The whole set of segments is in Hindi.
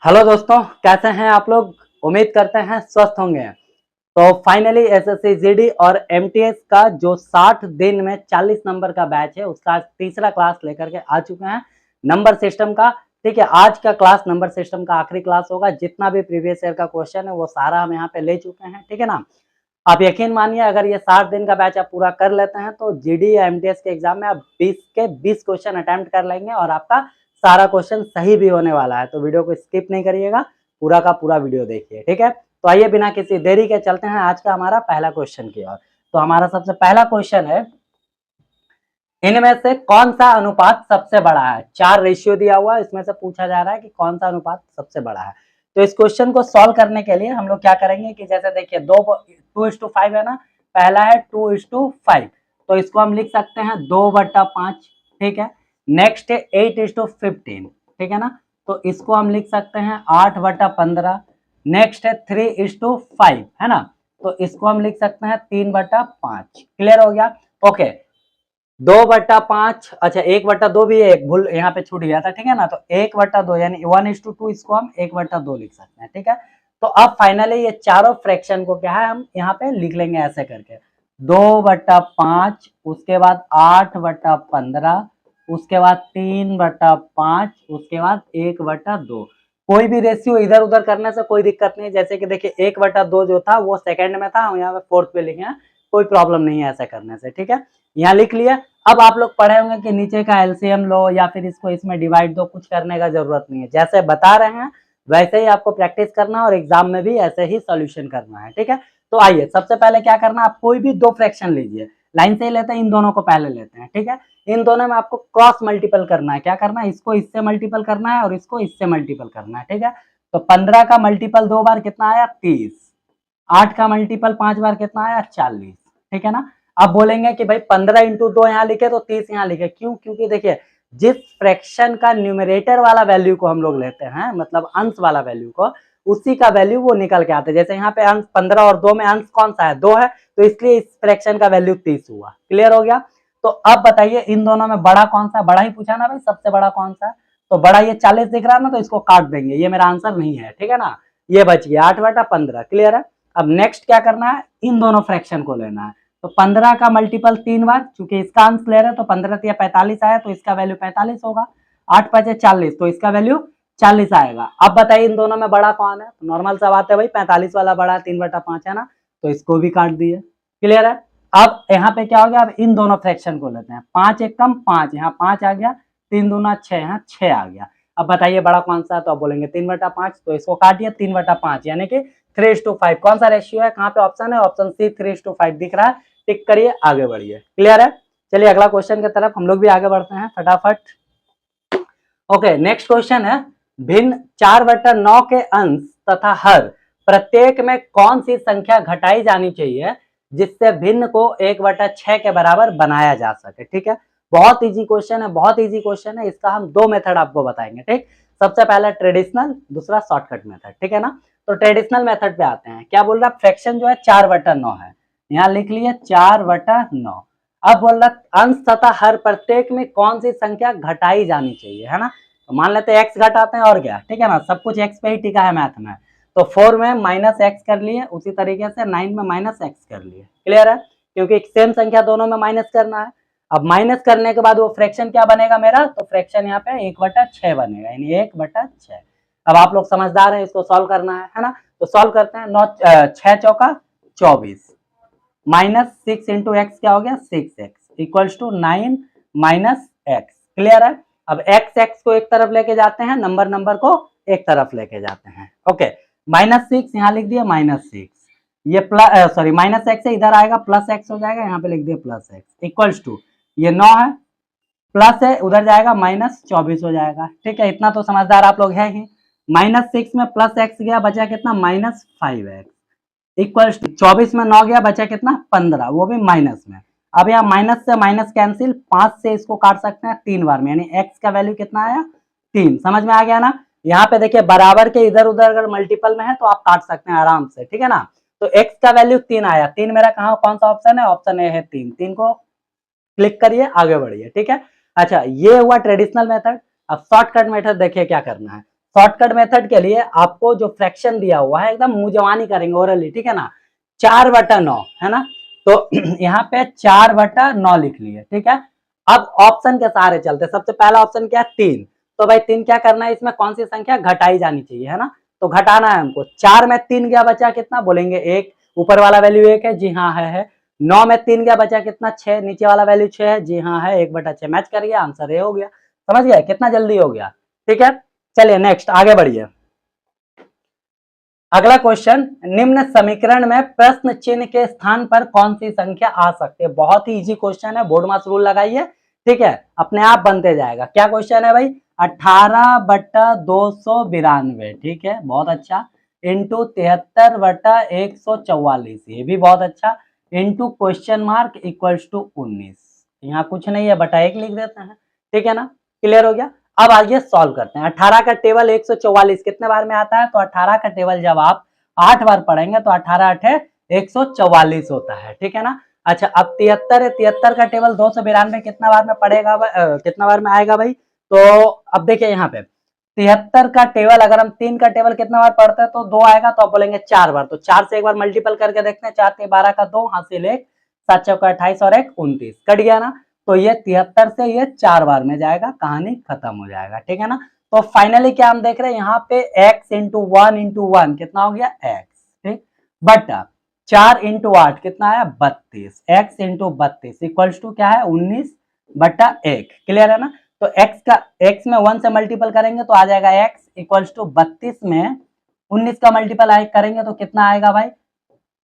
हेलो दोस्तों, कैसे हैं आप लोग। उम्मीद करते हैं स्वस्थ होंगे। तो फाइनली एसएससी जीडी और एमटीएस का जो 60 दिन में 40 नंबर का बैच है उसका आज तीसरा क्लास लेकर के आ चुके हैं नंबर सिस्टम का। ठीक है, आज का क्लास नंबर सिस्टम का आखिरी क्लास होगा। जितना भी प्रीवियस ईयर का क्वेश्चन है वो सारा हम यहाँ पे ले चुके हैं। ठीक है ना, आप यकीन मानिए अगर ये 60 दिन का बैच आप पूरा कर लेते हैं तो जीडी या एमटीएस के एग्जाम में आप 20 के 20 क्वेश्चन अटेम्प्ट कर लेंगे और आपका सारा क्वेश्चन सही भी होने वाला है। तो वीडियो को स्किप नहीं करिएगा, पूरा का पूरा वीडियो देखिए। ठीक है, तो आइए बिना किसी देरी के चलते हैं आज का हमारा पहला क्वेश्चन की ओर। तो हमारा सबसे पहला क्वेश्चन है, इनमें से कौन सा अनुपात सबसे बड़ा है। 4 रेशियो दिया हुआ है, इसमें से पूछा जा रहा है कि कौन सा अनुपात सबसे बड़ा है। तो इस क्वेश्चन को सॉल्व करने के लिए हम लोग क्या करेंगे कि जैसे देखिए 2:5 है ना, पहला है 2:5, तो इसको हम लिख सकते हैं 2/5। ठीक है, नेक्स्ट है 8:15। ठीक है ना, तो इसको हम लिख सकते हैं 8/15। नेक्स्ट है 3:5 है ना, तो इसको हम लिख सकते हैं 3/5। क्लियर हो गया। ओके, 2/5, अच्छा 1/2 भी है, एक भूल यहाँ पे छूट गया था। ठीक है ना, तो 1/2 यानी 1:2 इसको हम 1/2 लिख सकते हैं। ठीक है, तो अब फाइनली ये चारों फ्रैक्शन को क्या है हम यहाँ पे लिख लेंगे ऐसे करके 2/5, उसके बाद 8/15, उसके बाद 3/5, उसके बाद 1/2। कोई भी रेशियो इधर उधर करने से कोई दिक्कत नहीं। जैसे कि देखिए 1/2 जो था वो सेकंड में था, हम यहाँ पे फोर्थ पे लिखे हैं, कोई प्रॉब्लम नहीं है ऐसे करने से। ठीक है, यहाँ लिख लिया। अब आप लोग पढ़े होंगे कि नीचे का एलसीएम लो या फिर इसको इसमें डिवाइड दो, कुछ करने का जरूरत नहीं है। जैसे बता रहे हैं वैसे ही आपको प्रैक्टिस करना और एग्जाम में भी ऐसे ही सॉल्यूशन करना है। ठीक है, तो आइए सबसे पहले क्या करना, आप कोई भी 2 फ्रैक्शन लीजिए, लाइन से ही लेते हैं, इन दोनों को पहले लेते हैं। ठीक है, इन दोनों में आपको क्रॉस मल्टीपल करना है। क्या करना है, इसको इससे मल्टीपल करना है और इसको इससे मल्टीपल करना है। ठीक है, तो 15 का मल्टीपल 2 बार कितना आया, 30। 8 का मल्टीपल 5 बार कितना आया, 40। ठीक है ना, अब बोलेंगे कि भाई 15 × 2 यहाँ लिखे तो 30 यहाँ लिखे, क्यों, क्योंकि देखिए जिस फ्रैक्शन का न्यूमरेटर वाला वैल्यू को हम लोग लेते हैं, मतलब अंश वाला वैल्यू को, उसी का वैल्यू वो निकल के आते हैं। जैसे यहाँ पे अंश 15 और 2 में अंश कौन सा है, 2 है, तो इसलिए इस फ्रैक्शन का वैल्यू 30 हुआ। क्लियर हो गया। तो अब बताइए इन दोनों में बड़ा कौन सा, बड़ा ही पूछा ना भाई, सबसे बड़ा कौन सा, तो बड़ा ये 40 दिख रहा है ना, तो इसको काट देंगे, ये मेरा आंसर नहीं है। ठीक है ना, ये बच गया 8/15। क्लियर है। अब नेक्स्ट क्या करना है, इन दोनों फ्रैक्शन को लेना है। तो 15 का मल्टीपल 3 बार, चूंकि इसका अंश ले रहे हैं तो 15 या 45 आया, तो इसका वैल्यू 45 होगा। 8×5 = 40, तो इसका वैल्यू 40 आएगा। अब बताइए इन दोनों में बड़ा कौन है, तो नॉर्मल सा बात है भाई, 45 वाला बड़ा 3/5 है ना, तो इसको भी काट दिए। क्लियर है। अब यहाँ पे क्या हो गया, अब इन दोनों फ्रैक्शन को लेते हैं। 5 एकम 5, यहाँ 5 आ गया, 3 दूना 6, यहाँ 6 आ गया। अब बताइए बड़ा कौन सा है, तो आप बोलेंगे 3/5, तो इसको काटिए 3/5 यानी कि 3:5। कौन सा रेशियो है, कहाँ पे ऑप्शन है, ऑप्शन सी 3:5 दिख रहा है। टिक करिए, आगे बढ़िए। क्लियर है। चलिए अगला क्वेश्चन की तरफ हम लोग भी आगे बढ़ते हैं फटाफट। ओके, नेक्स्ट क्वेश्चन है, भिन्न 4/9 के अंश तथा हर प्रत्येक में कौन सी संख्या घटाई जानी चाहिए जिससे भिन्न को 1/6 के बराबर बनाया जा सके। ठीक है, बहुत इजी क्वेश्चन है, बहुत इजी क्वेश्चन है। इसका हम 2 मेथड आपको बताएंगे। ठीक, सबसे पहला ट्रेडिशनल, दूसरा शॉर्टकट मेथड। ठीक है ना, तो ट्रेडिशनल मेथड पे आते हैं। क्या बोल रहा है, फ्रैक्शन जो है 4/9 है, यहाँ लिख लिए 4/9। अब बोल रहा अंश तथा हर प्रत्येक में कौन सी संख्या घटाई जानी चाहिए, है ना, तो मान लेते हैं एक्स घटाते हैं और क्या। ठीक है ना, सब कुछ एक्स पे ही टिका है मैथ में, तो 4 में -x कर लिए, उसी तरीके से 9 में -x कर लिए। क्लियर है, क्योंकि सेम संख्या दोनों में माइनस करना है। अब माइनस करने के बाद वो फ्रैक्शन क्या बनेगा मेरा, तो फ्रैक्शन यहाँ पे 1/6 बनेगा, यानी 1/6। अब आप लोग समझदार हैं, इसको सॉल्व करना है ना, तो सॉल्व करते हैं। 6 चौका 24, -6 × x क्या हो गया, 6x equals to 9 - x। Clear है। अब x को एक तरफ लेके जाते हैं, नंबर को एक तरफ लेके जाते हैं। ओके, -6 यहाँ लिख दिया, -6, ये प्लस सॉरी -x से इधर आएगा, +x हो जाएगा, यहाँ पे लिख दिया +x इक्वल्स टू, ये 9 है, प्लस है, उधर जाएगा -24 हो जाएगा। ठीक है, इतना तो समझदार आप लोग है ही। -6 में +x गया, बचा कितना, -5x इक्वल्स टू 24 में 9 गया, बचा कितना, 15, वो भी माइनस में। अब यहाँ माइनस से माइनस कैंसिल, 5 से इसको काट सकते हैं 3 बार में, यानी x का वैल्यू कितना आया, 3। समझ में आ गया ना। यहाँ पे देखिए बराबर के इधर उधर अगर मल्टीपल में है तो आप काट सकते हैं आराम से। ठीक है ना, तो x का वैल्यू 3 आया। 3 मेरा कहाँ, कौन सा ऑप्शन है, ऑप्शन ए है 3। 3 को क्लिक करिए, आगे बढ़िए। ठीक है, अच्छा ये हुआ ट्रेडिशनल मेथड। अब शॉर्टकट मेथड देखिए क्या करना है। शॉर्टकट मेथड के लिए आपको जो फ्रैक्शन दिया हुआ है एकदम मुंह जवानी करेंगे ओरली, ठीक है ना, 4/9 है ना, तो यहाँ पे 4/9 लिख लिए, ठीक है। अब ऑप्शन के सहारे चलते, सबसे पहला ऑप्शन क्या है 3, तो भाई 3 क्या करना है, इसमें कौन सी संख्या घटाई जानी चाहिए, है ना, तो घटाना है हमको। 4 में 3 क्या बचा, कितना बोलेंगे 1, ऊपर वाला वैल्यू 1 है, जी हाँ है। 9 में 3 क्या बचा, कितना 6, नीचे वाला वैल्यू 6 है, जी हाँ है, 1/6 मैच कर गया, आंसर ए हो गया। समझ गया कितना जल्दी हो गया, ठीक है। चलिए नेक्स्ट आगे बढ़िए। अगला क्वेश्चन, निम्न समीकरण में प्रश्न चिन्ह के स्थान पर कौन सी संख्या आ सकती है। बहुत ही इजी क्वेश्चन है, बोर्ड मास रूल लगाइए, ठीक है, अपने आप बनते जाएगा। क्या क्वेश्चन है भाई, 18/292, ठीक है, बहुत अच्छा, इंटू 73/144, ये भी बहुत अच्छा, into question mark equals to 19, यहाँ कुछ नहीं है, बटा 1 लिख देते हैं, ठीक है ना, क्लियर हो गया। अब आइए सॉल्व करते हैं। 18 का टेबल 144 कितने बार में आता है, तो 18 का टेबल जब आप 8 बार पढ़ेंगे तो 18 8 144 होता है, ठीक है ना। अच्छा अब 73 है, 73 का टेबल 292 कितना बार में पड़ेगा, कितना बार में आएगा भाई, तो अब देखिए यहाँ पे 73 का टेबल अगर हम 3 का टेबल कितना बार पढ़ते हैं तो 2 आएगा, तो आप बोलेंगे 4 बार, तो 4 से एक बार मल्टीपल करके देखते हैं, 4 के 12 का 2, हासिल 1, 7 चौका 28 और 1 29, कट गया ना, तो ये 73 से ये 4 बार में जाएगा, कहानी खत्म हो जाएगा, ठीक है ना। तो फाइनली क्या हम देख रहे हैं यहाँ पे x इंटू 1 कितना हो गया x, ठीक, बट 4 इंटू 8 कितना है 32, x इंटू 32 इक्वल्स टू क्या है 19/1, क्लियर है ना। तो x में 1 से मल्टीपल करेंगे तो आ जाएगा x इक्वल्स टू 32 में 19 का मल्टीपल करेंगे तो कितना आएगा भाई।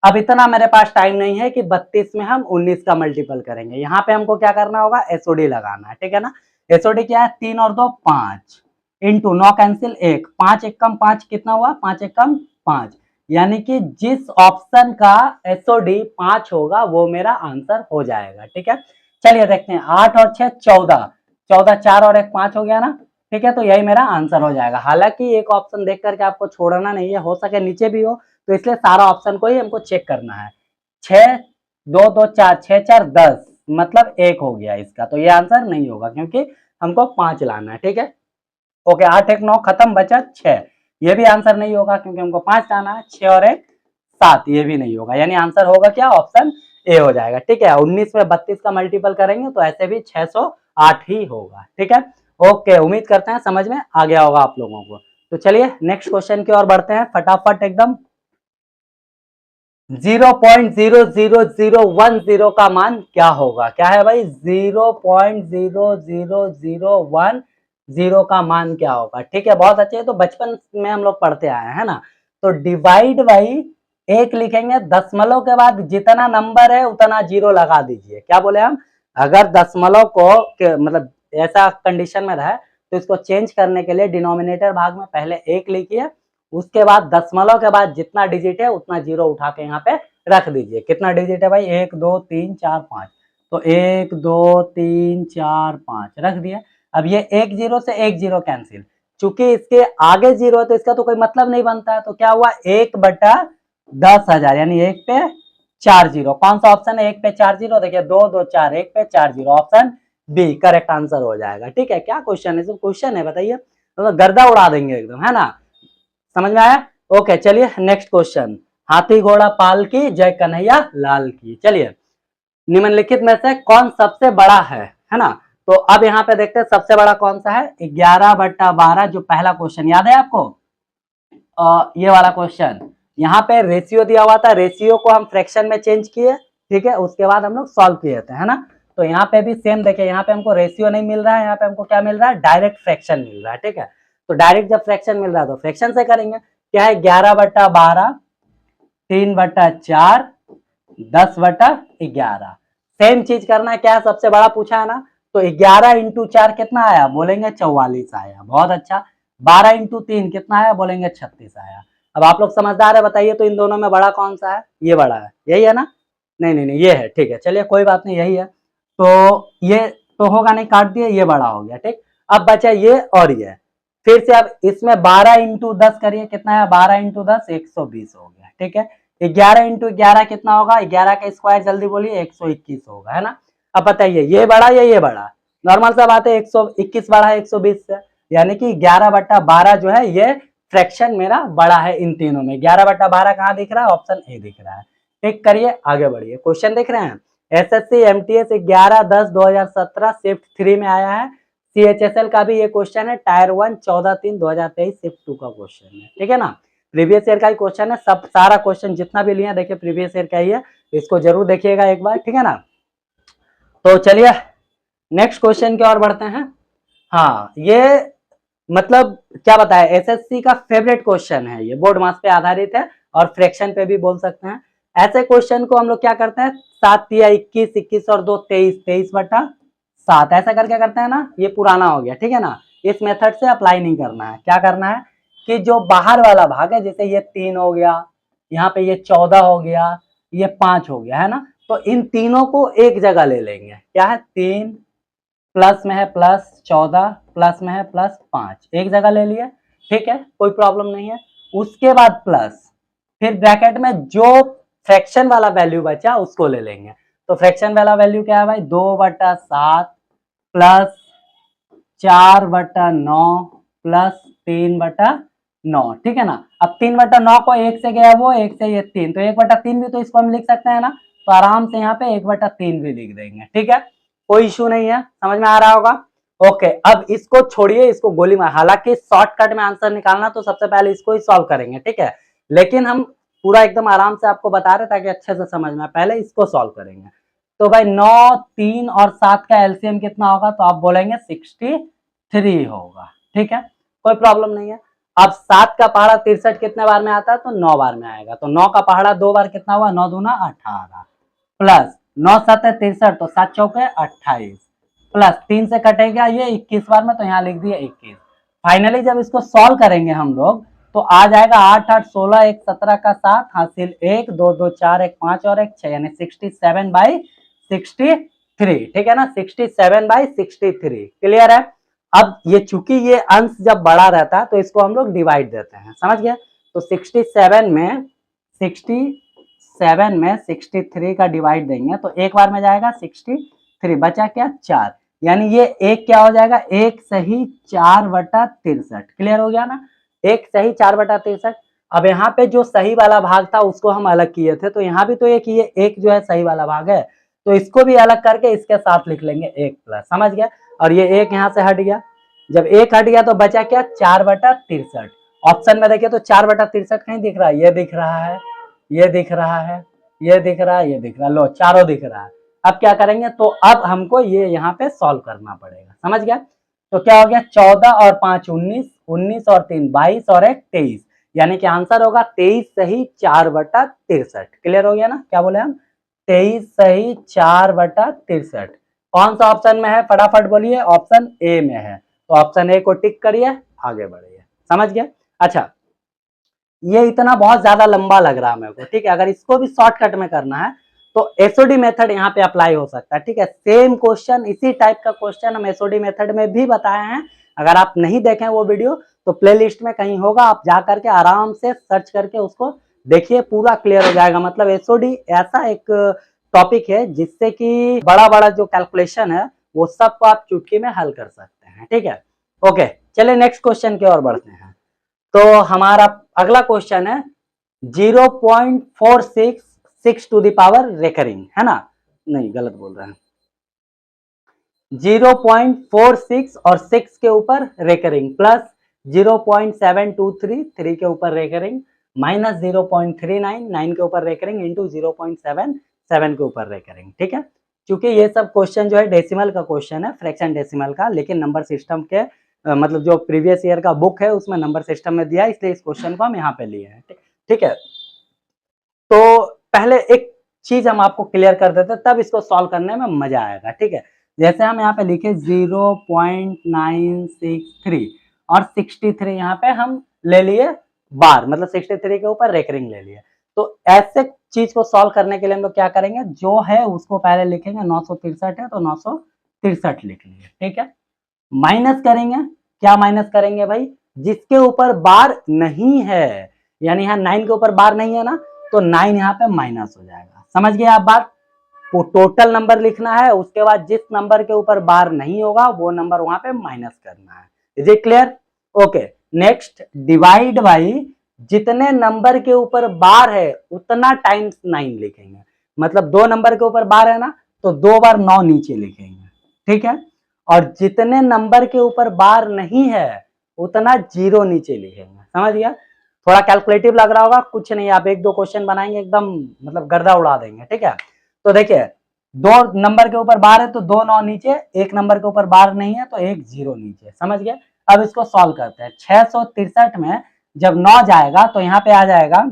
अब इतना मेरे पास टाइम नहीं है कि 32 में हम 19 का मल्टीपल करेंगे, यहाँ पे हमको क्या करना होगा एसओडी लगाना है, ठीक है ना। एसओडी क्या है 3 और 2 5, इंटू 9 कैंसिल 1, 5 1 कम 5 कितना हुआ 5 1 कम 5, यानी कि जिस ऑप्शन का एसओडी 5 होगा वो मेरा आंसर हो जाएगा, ठीक है। चलिए देखते हैं 8 और 6 14, 14 4 और 1 5 हो गया ना, ठीक है, तो यही मेरा आंसर हो जाएगा। हालांकि एक ऑप्शन देख करके आपको छोड़ना नहीं है, हो सके नीचे भी हो, तो इसलिए सारा ऑप्शन को ही हमको चेक करना है। 6 2 2 4 6 4 10 मतलब 1 हो गया इसका, तो ये आंसर नहीं होगा क्योंकि हमको 5 लाना है, ठीक है। ओके 8 1 9 खत्म, बचा 6, ये भी आंसर नहीं होगा क्योंकि हमको 5 लाना है, 6 और 1 7, ये भी नहीं होगा, यानी आंसर होगा क्या ऑप्शन ए हो जाएगा, ठीक है। 19 में 32 का मल्टीपल करेंगे तो ऐसे भी 608 ही होगा, ठीक है। ओके उम्मीद करते हैं समझ में आ गया होगा आप लोगों को। तो चलिए नेक्स्ट क्वेश्चन की ओर बढ़ते हैं फटाफट एकदम। 0.00010 का मान क्या होगा, क्या है भाई 0.00010 का मान क्या होगा, ठीक है, बहुत अच्छे, तो बचपन में हम लोग पढ़ते आए हैं ना। तो डिवाइड बाई 1 लिखेंगे, दशमलव के बाद जितना नंबर है उतना 0 लगा दीजिए। क्या बोले हम, अगर दशमलव को मतलब ऐसा कंडीशन में रहे तो इसको चेंज करने के लिए डिनोमिनेटर भाग में पहले 1 लिखिए, उसके बाद दशमलव के बाद जितना डिजिट है उतना 0 उठा के यहाँ पे रख दीजिए। कितना डिजिट है भाई 1 2 3 4 5, तो 1 2 3 4 5 रख दिए। अब ये 1 0 से 1 0 कैंसिल, चूंकि इसके आगे 0 है तो इसका तो कोई मतलब नहीं बनता है, तो क्या हुआ 1/10,000 यानी 1 पे 4 0, कौन सा ऑप्शन है 1 पे 4 0, देखिए 2 2 4 1 पे 4 0, ऑप्शन बी करेक्ट आंसर हो जाएगा, ठीक है। क्या क्वेश्चन है, क्वेश्चन है बताइए, तो गर्दा उड़ा देंगे एकदम, है ना, समझ में आया। ओके चलिए नेक्स्ट क्वेश्चन, हाथी घोड़ा पाल की जय कन्हैया लाल की। चलिए निम्नलिखित में से कौन सबसे बड़ा है ना। तो अब यहाँ पे देखते हैं सबसे बड़ा कौन सा है, 11/12, जो पहला क्वेश्चन याद है आपको, ये वाला क्वेश्चन, यहाँ पे रेशियो दिया हुआ था, रेशियो को हम फ्रैक्शन में चेंज किए, ठीक है, उसके बाद हम लोग सॉल्व किए थे, है ना। तो यहाँ पे भी सेम देखिए, यहाँ पे हमको रेशियो नहीं मिल रहा है, यहाँ पे हमको क्या मिल रहा है डायरेक्ट फ्रैक्शन मिल रहा है, ठीक है। तो डायरेक्ट जब फ्रैक्शन मिल रहा है तो फ्रैक्शन से करेंगे, क्या है 11/12, 3/4, 10/11, सेम चीज करना है, क्या है सबसे बड़ा पूछा है ना, तो 11 इंटू 4 कितना आया, बोलेंगे 44 आया, बहुत अच्छा। 12 इंटू 3 कितना आया, बोलेंगे 36 आया। अब आप लोग समझदार है, बताइए तो इन दोनों में बड़ा कौन सा है, ये बड़ा है, यही है ना, नहीं नहीं नहीं ये है, ठीक है, चलिए कोई बात नहीं, यही है, तो ये तो होगा नहीं, काट दिए, ये बड़ा हो गया, ठीक। अब बचा ये और ये, फिर से अब इसमें 12 इंटू 10 करिए, कितना है 12 इंटू 10 120 हो गया, ठीक है। 11 इंटू 11 कितना होगा, 11 का स्क्वायर जल्दी बोलिए 121 होगा, है ना। अब बताइए ये बड़ा या ये बड़ा, नॉर्मल सा बात है, 121 बड़ा है 120 से, यानी कि 11/12 जो है ये फ्रैक्शन मेरा बड़ा है इन तीनों में। 11/12 कहाँ दिख रहा है? ऑप्शन ए दिख रहा है। टिक करिए, आगे बढ़िए। क्वेश्चन देख रहे हैं, एसएससी एमटीएस 11/10/2017 शिफ्ट 3 में आया है। सीएचएसएल का भी ये क्वेश्चन है, टायर 1 14/3/2023 शिफ्ट 2 का क्वेश्चन है, ठीक है ना। प्रीवियस ईयर का ही क्वेश्चन है, सब सारा क्वेश्चन जितना भी लिया देखिए प्रीवियस ईयर का ही है, इसको जरूर देखिएगा एक बार, ठीक है ना। तो चलिए नेक्स्ट क्वेश्चन की ओर बढ़ते हैं। हाँ, ये मतलब क्या बताया, एसएससी का फेवरेट क्वेश्चन है, ये बोर्ड मास पे आधारित है और फ्रैक्शन पे भी बोल सकते हैं। ऐसे क्वेश्चन को हम लोग क्या करते हैं, 7 या 21, 21 और 2 23, 23/7 ऐसा करके करते हैं ना। ये पुराना हो गया, ठीक है ना। इस मेथड से अप्लाई नहीं करना है। क्या करना है कि जो बाहर वाला भाग है, जैसे ये 3 हो गया, यहाँ पे ये 14 हो गया, ये 5 हो गया, है ना। तो इन तीनों को एक जगह ले लेंगे। क्या है, 3 प्लस में है प्लस 14, प्लस में है प्लस 5, एक जगह ले लिए, ठीक है, कोई प्रॉब्लम नहीं है। उसके बाद प्लस, फिर ब्रैकेट में जो फ्रैक्शन वाला वैल्यू बचा उसको ले लेंगे। तो फ्रैक्शन वाला वैल्यू क्या है भाई, 2/7 प्लस 4/9 प्लस 3/9, ठीक है ना। अब 3/9 को एक से गया वो, एक से ये 3, तो 1/3 भी तो इसको हम लिख सकते हैं ना। तो आराम से यहाँ पे 1/3 भी लिख देंगे, ठीक है, कोई इशू नहीं है, समझ में आ रहा होगा। ओके, अब इसको छोड़िए, इसको गोली मार, हालांकि शॉर्टकट में आंसर निकालना तो सबसे पहले इसको ही सॉल्व करेंगे, ठीक है, लेकिन हम पूरा एकदम आराम से आपको बता रहे ताकि अच्छे से समझ में, पहले इसको सॉल्व करेंगे। तो भाई 9, 3 और 7 का एलसीएम कितना होगा, तो आप बोलेंगे 63 होगा, ठीक है, कोई प्रॉब्लम नहीं है। अब 7 का पहाड़ा 63 कितने बार में आता है, तो 9 बार में आएगा। तो 9 का पहाड़ा 2 बार कितना हुआ, 9 दूना 18 प्लस 9 7 63, तो 7 चौके 28 प्लस 3 से कटेगा ये 21 बार में, तो यहाँ लिख दिए 21। फाइनली जब इसको सॉल्व करेंगे हम लोग तो आ जाएगा 8 8 16 1 17 का 7 हासिल 1 2 2 4 1 5 और 1 6, यानी 67/63, ठीक है ना, 67/63, क्लियर है। अब ये चूंकि ये अंश जब बड़ा रहता है तो इसको हम लोग डिवाइड देते हैं, समझ गए। तो 67 में 63 का डिवाइड देंगे तो एक बार में जाएगा 63, बचा क्या 4, यानी ये एक क्या हो जाएगा, 1 सही 4/63, क्लियर हो गया ना, 1 सही 4/63। अब यहाँ पे जो सही वाला भाग था उसको हम अलग किए थे, तो यहाँ भी तो एक ये एक जो है सही वाला भाग है, तो इसको भी अलग करके इसके साथ लिख लेंगे 1 प्लस, समझ गया। और ये एक यहाँ से हट गया, जब एक हट गया तो बचा क्या 4/63। ऑप्शन में देखिए तो 4/63 कहीं दिख रहा है, ये दिख रहा है, ये दिख रहा है, ये दिख रहा है, ये दिख रहा है, लो चारों दिख रहा है। अब क्या करेंगे, तो अब हमको ये यहाँ पे सॉल्व करना पड़ेगा, समझ गया। तो क्या हो गया, 14 और 5 19, 19 और 3 22 और 1 23, यानी कि आंसर होगा 23 सही 4/63, क्लियर हो गया ना। क्या बोले हम, 23 सही 4/63। कौन सा ऑप्शन में है, फटाफट बोलिए, ऑप्शन ए में है। तो ऑप्शन ए को टिक करिए, आगे बढ़िए, समझ गया। अच्छा, ये इतना बहुत ज्यादा लंबा लग रहा है मेरे को, ठीक है, अगर इसको भी शॉर्टकट में करना है तो एसओडी मेथड यहाँ पे अप्लाई हो सकता है, ठीक है। सेम क्वेश्चन, इसी टाइप का क्वेश्चन हम एसओडी मेथड में भी बताए हैं, अगर आप नहीं देखें वो वीडियो तो प्लेलिस्ट में कहीं होगा, आप जा करके आराम से सर्च करके उसको देखिए, पूरा क्लियर हो जाएगा। मतलब एसओडी ऐसा एक टॉपिक है जिससे कि बड़ा बड़ा जो कैलकुलेशन है वो सबको आप चुटकी में हल कर सकते हैं, ठीक है। ओके, चलिए नेक्स्ट क्वेश्चन की ओर बढ़ते हैं। तो हमारा अगला क्वेश्चन है 0.466 टू द पावर रेकरिंग, है ना, नहीं गलत बोल रहे हैं, 0.46 और 6 के ऊपर रेकरिंग प्लस 0.723 3 के ऊपर रेकरिंग माइनस 0.39 9 के ऊपर रेकरिंग इंटू 0.77 के ऊपर रेकरिंग, ठीक है। क्योंकि ये सब क्वेश्चन जो है डेसिमल का क्वेश्चन है, फ्रैक्शन डेसिमल का, लेकिन नंबर सिस्टम के मतलब जो प्रीवियस ईयर का बुक है उसमें नंबर सिस्टम में दिया है, इसलिए इस क्वेश्चन को हम यहाँ पे लिए हैं, ठीक है। तो पहले एक चीज हम आपको क्लियर कर देते हैं, तब इसको सॉल्व करने में मजा आएगा, ठीक है। जैसे हम यहाँ पे लिखे 0.963 और 63 यहाँ पे हम ले लिए बार, मतलब 63 के ऊपर रेकरिंग ले लिए। तो ऐसे चीज को सॉल्व करने के लिए हम लोग क्या करेंगे, जो है उसको पहले लिखेंगे, 963 है तो 963 लिख लिए, ठीक है। माइनस करेंगे, क्या माइनस करेंगे भाई, जिसके ऊपर बार नहीं है, यानी यहाँ 9 के ऊपर बार नहीं है ना, तो 9 यहाँ पे माइनस हो जाएगा, समझ गए आप बात। वो टोटल नंबर लिखना है, उसके बाद जिस नंबर के ऊपर बार नहीं होगा वो नंबर वहां पे माइनस करना है, is it clear? Okay, next divide by जितने नंबर के ऊपर बार है उतना टाइम्स 9 लिखेंगे। मतलब 2 नंबर के ऊपर बार है ना, तो 2 बार 9 नीचे लिखेंगे, ठीक है। और जितने नंबर के ऊपर बार नहीं है उतना 0 नीचे लिखेंगे। समझ गया? थोड़ा कैलकुलेटिव लग रहा होगा, कुछ नहीं, आप 1-2 क्वेश्चन बनाएंगे एकदम मतलब गर्दा उड़ा देंगे, ठीक है। तो देखिए 2 नंबर के ऊपर बार है तो 2 9 नीचे, 1 नंबर के ऊपर बार नहीं है तो 1 0 नीचे। समझ गए? अब इसको सॉल्व करते हैं। 663 में जब 9 जाएगा तो यहाँ पे आ जाएगा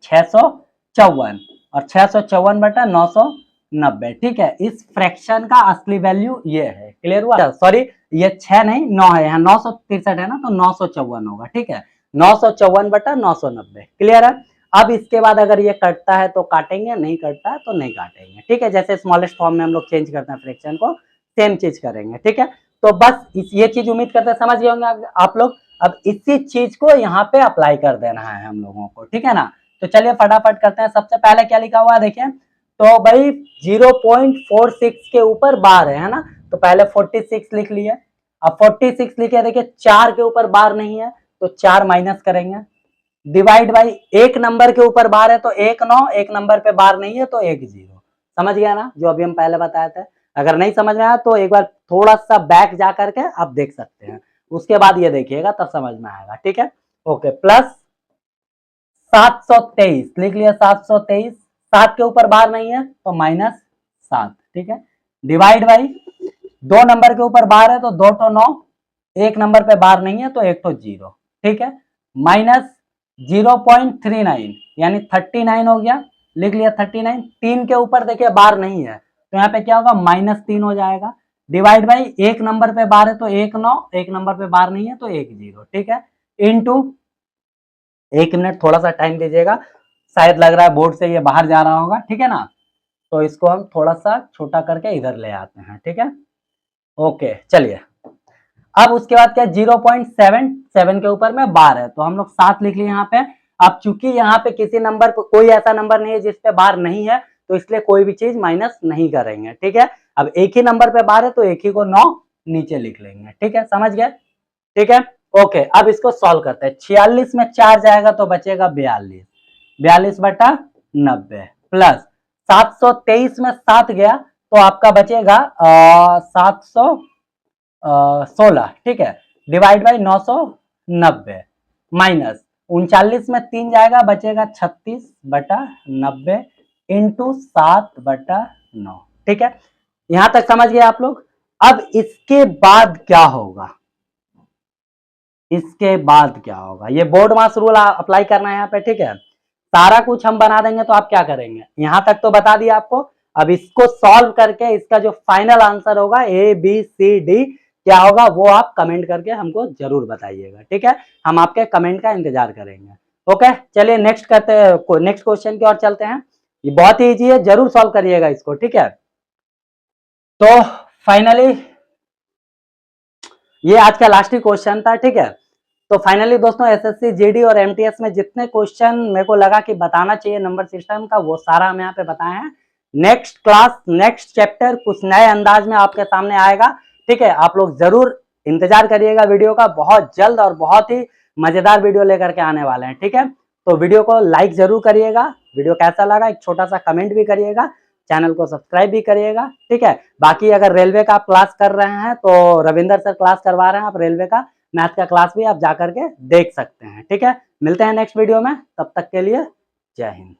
654 और 654 बटा 990, ठीक है। इस फ्रैक्शन का असली वैल्यू ये है। क्लियर हुआ? सॉरी, ये 6 नहीं 9 है, यहाँ 963 है ना, तो 954 होगा, ठीक है। 954 बटा 990, क्लियर है? अब इसके बाद अगर ये कटता है तो काटेंगे, नहीं कटता है तो नहीं काटेंगे, ठीक है। जैसे स्मॉलेस्ट फॉर्म में हम लोग चेंज करते हैं फ्रैक्शन को, सेम चीज करेंगे, ठीक है। तो बस ये चीज उम्मीद करते हैं समझ गए होंगे आप लोग। अब इसी चीज को यहाँ पे अप्लाई कर देना है हम लोगों को, ठीक है ना। तो चलिए फटाफट करते हैं। सबसे पहले क्या लिखा हुआ है देखिए, तो भाई 0.46 के ऊपर बार है ना, तो पहले 46 लिख लिए। अब 46 लिखे, देखिए 4 के ऊपर बार नहीं है तो 4 माइनस करेंगे। डिवाइड बाई एक नंबर के ऊपर बार है तो 1 9, एक नंबर पे बार नहीं है तो 1 0। समझ गया ना, जो अभी हम पहले बताए थे। अगर नहीं समझ में आया तो एक बार थोड़ा सा बैक जा करके आप देख सकते हैं, उसके बाद ये देखिएगा तब समझ में आएगा, ठीक है। ओके, प्लस 723 लिख लिया, 723, 7 के ऊपर बार नहीं है तो -7, ठीक है। डिवाइड बाई 2 नंबर के ऊपर बार है तो 2 तो 9, एक नंबर पे बार नहीं है तो 1 तो 0, ठीक है। माइनस 0.39 यानी 39 हो गया, लिख लिया 39। 3 के ऊपर देखिए बार नहीं है तो यहाँ पे क्या होगा, -3 हो जाएगा। डिवाइड बाई एक नंबर पे बार है तो 1 9, एक नंबर पे बार नहीं है तो 1 0, ठीक है। इनटू 1 मिनट थोड़ा सा टाइम दीजिएगा, शायद लग रहा है बोर्ड से ये बाहर जा रहा होगा, ठीक है ना। तो इसको हम थोड़ा सा छोटा करके इधर ले आते हैं, ठीक है। ओके, चलिए। अब उसके बाद क्या, 0.77 के ऊपर में बार है तो हम लोग 7 लिख लिए यहाँ पे। अब चूंकि यहाँ पे किसी नंबर पर कोई ऐसा नंबर नहीं है जिसपे बार नहीं है तो इसलिए कोई भी चीज माइनस नहीं करेंगे, ठीक है। अब एक ही नंबर पे बार है तो एक ही को 9 नीचे लिख लेंगे, ठीक है। समझ गए? ठीक है। ओके, अब इसको सॉल्व करते हैं। 46 में 4 जाएगा तो बचेगा 42, 42 बटा 90 प्लस 723 में 7 गया तो आपका बचेगा 716, ठीक है। डिवाइड बाई 990 माइनस 39 में 3 जाएगा, बचेगा 36 बटा 90 इंटू 7 बटा 9, ठीक है। यहां तक समझ गए आप लोग? अब इसके बाद क्या होगा, इसके बाद क्या होगा, ये बोर्ड मास रूल अप्लाई करना है यहाँ पे, ठीक है। सारा कुछ हम बना देंगे तो आप क्या करेंगे, यहां तक तो बता दिया आपको। अब इसको सॉल्व करके इसका जो फाइनल आंसर होगा ABCD क्या होगा वो आप कमेंट करके हमको जरूर बताइएगा, ठीक है। हम आपके कमेंट का इंतजार करेंगे। ओके, चलिए नेक्स्ट करते हैं, नेक्स्ट क्वेश्चन की ओर चलते हैं। ये बहुत ही इजी है, जरूर सॉल्व करिएगा इसको, ठीक है। तो फाइनली ये आज का लास्ट ही क्वेश्चन था, ठीक है। तो फाइनली दोस्तों एसएससी जीडी और एमटीएस में जितने क्वेश्चन मेरे को लगा कि बताना चाहिए नंबर सिस्टम का, वो सारा हम यहाँ पे बताए हैं। नेक्स्ट क्लास, नेक्स्ट चैप्टर कुछ नए अंदाज में आपके सामने आएगा, ठीक है। आप लोग जरूर इंतजार करिएगा वीडियो का, बहुत जल्द और बहुत ही मजेदार वीडियो लेकर के आने वाले हैं, ठीक है। तो वीडियो को लाइक जरूर करिएगा, वीडियो कैसा लगा एक छोटा सा कमेंट भी करिएगा, चैनल को सब्सक्राइब भी करिएगा, ठीक है। बाकी अगर रेलवे का आप क्लास कर रहे हैं तो रविंदर सर क्लास करवा रहे हैं, आप रेलवे का मैथ का क्लास भी आप जा करके देख सकते हैं, ठीक है। मिलते हैं नेक्स्ट वीडियो में, तब तक के लिए जय हिंद।